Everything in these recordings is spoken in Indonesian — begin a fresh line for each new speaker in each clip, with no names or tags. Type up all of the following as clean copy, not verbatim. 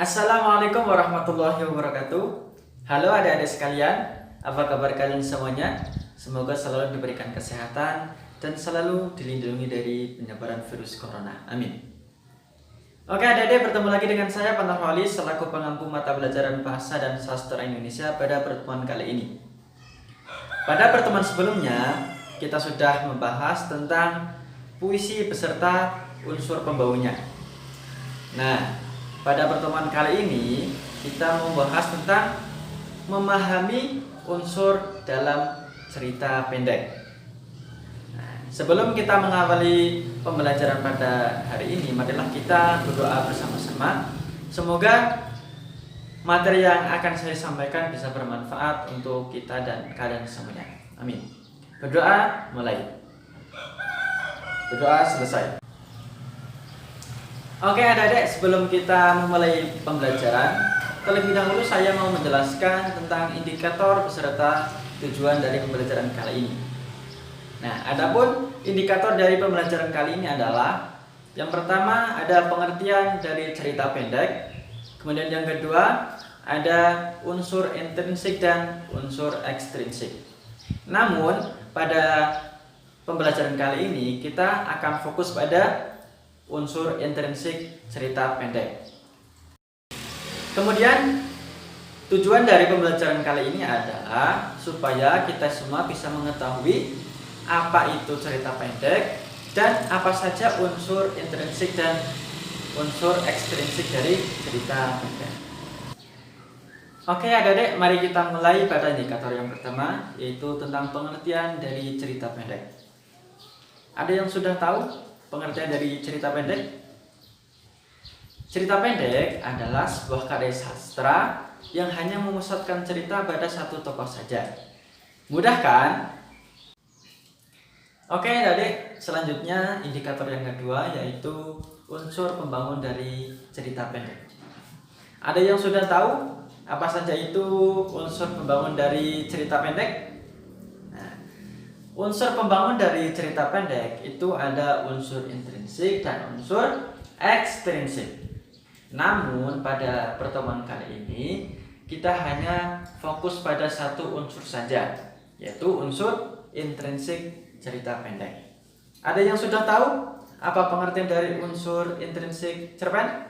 Assalamualaikum warahmatullahi wabarakatuh. Halo adik-adik sekalian, apa kabar kalian semuanya? Semoga selalu diberikan kesehatan dan selalu dilindungi dari penyebaran virus corona. Amin. Oke adik-adik, bertemu lagi dengan saya Pantar Wali selaku pengampu mata pelajaran Bahasa dan Sastra Indonesia pada pertemuan kali ini. Pada pertemuan sebelumnya, kita sudah membahas tentang puisi beserta unsur pembaunya. Nah, pada pertemuan kali ini kita membahas tentang memahami unsur dalam cerita pendek. Nah, sebelum kita mengawali pembelajaran pada hari ini, marilah kita berdoa bersama-sama. Semoga materi yang akan saya sampaikan bisa bermanfaat untuk kita dan kalian semuanya. Amin. Berdoa mulai. Berdoa selesai. Oke adik-adik, sebelum kita memulai pembelajaran, terlebih dahulu saya mau menjelaskan tentang indikator beserta tujuan dari pembelajaran kali ini. Nah, adapun indikator dari pembelajaran kali ini adalah yang pertama ada pengertian dari cerita pendek, kemudian yang kedua ada unsur intrinsik dan unsur ekstrinsik. Namun pada pembelajaran kali ini kita akan fokus pada unsur intrinsik cerita pendek. Kemudian tujuan dari pembelajaran kali ini adalah supaya kita semua bisa mengetahui apa itu cerita pendek dan apa saja unsur intrinsik dan unsur ekstrinsik dari cerita pendek. Oke adik-adik, mari kita mulai pada indikator yang pertama, yaitu tentang pengertian dari cerita pendek. Ada yang sudah tahu pengertian dari cerita pendek? Cerita pendek adalah sebuah karya sastra yang hanya memusatkan cerita pada satu tokoh saja. Mudah kan? Oke adik, selanjutnya indikator yang kedua yaitu unsur pembangun dari cerita pendek. Ada yang sudah tahu apa saja itu unsur pembangun dari cerita pendek? Unsur pembangun dari cerita pendek itu ada unsur intrinsik dan unsur ekstrinsik. Namun pada pertemuan kali ini kita hanya fokus pada satu unsur saja, yaitu unsur intrinsik cerita pendek. Ada yang sudah tahu apa pengertian dari unsur intrinsik cerpen?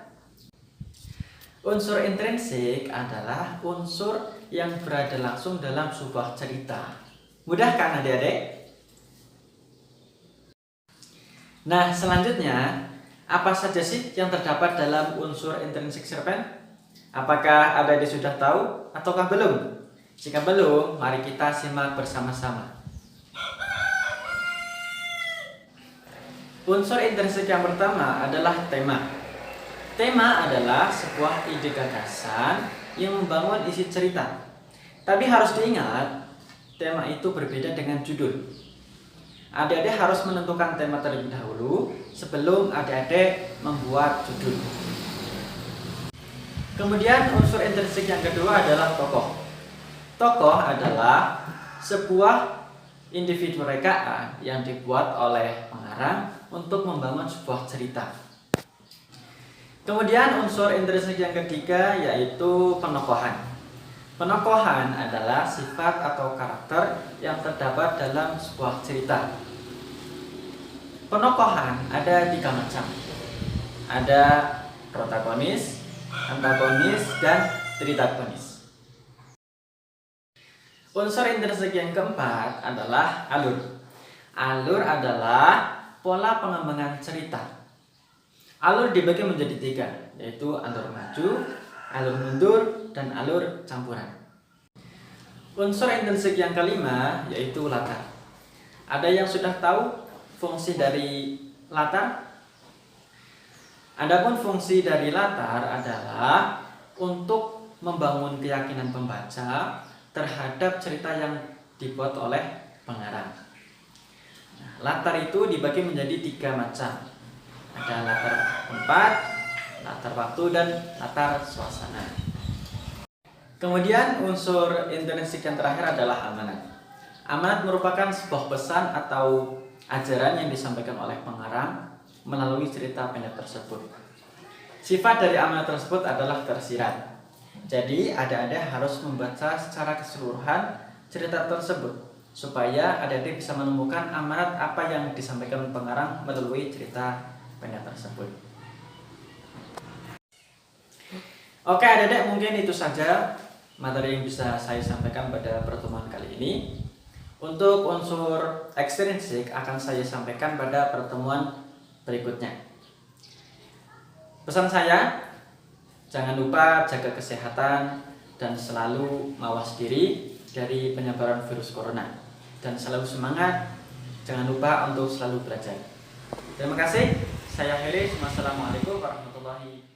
Unsur intrinsik adalah unsur yang berada langsung dalam sebuah cerita. Mudah kan adik-adik? Nah, selanjutnya, apa saja sih yang terdapat dalam unsur intrinsik cerpen? Apakah adik-adik sudah tahu ataukah belum? Jika belum, mari kita simak bersama-sama. Unsur intrinsik yang pertama adalah tema. Tema adalah sebuah ide gagasan yang membangun isi cerita. Tapi harus diingat, tema itu berbeda dengan judul. Adik-adik harus menentukan tema terlebih dahulu sebelum adik-adik membuat judul. Kemudian unsur intrinsik yang kedua adalah tokoh. Tokoh adalah sebuah individu rekaan yang dibuat oleh pengarang untuk membangun sebuah cerita. Kemudian unsur intrinsik yang ketiga yaitu penokohan. Penokohan adalah sifat atau karakter yang terdapat dalam sebuah cerita. Penokohan ada 3 macam. Ada protagonis, antagonis, dan tritagonis. Unsur intrinsik yang keempat adalah alur. Alur adalah pola pengembangan cerita. Alur dibagi menjadi 3, yaitu alur maju, alur mundur, dan alur campuran. Unsur intrinsik yang kelima yaitu latar. Ada yang sudah tahu fungsi dari latar? Adapun fungsi dari latar adalah untuk membangun keyakinan pembaca terhadap cerita yang dibuat oleh pengarang. Nah, latar itu dibagi menjadi 3 macam. Ada latar tempat, latar waktu, dan latar suasana. Kemudian unsur intrinsik yang terakhir adalah amanat. Amanat merupakan sebuah pesan atau ajaran yang disampaikan oleh pengarang melalui cerita pendek tersebut. Sifat dari amanat tersebut adalah tersirat. Jadi adik-adik harus membaca secara keseluruhan cerita tersebut supaya adik-adik bisa menemukan amanat apa yang disampaikan pengarang melalui cerita pendek tersebut. Oke adik-adik, mungkin itu saja materi yang bisa saya sampaikan pada pertemuan kali ini. Untuk unsur ekstrinsik akan saya sampaikan pada pertemuan berikutnya. Pesan saya, jangan lupa jaga kesehatan dan selalu mawas diri dari penyebaran virus corona. Dan selalu semangat, jangan lupa untuk selalu belajar. Terima kasih, saya Heri. Wassalamualaikum warahmatullahi wabarakatuh.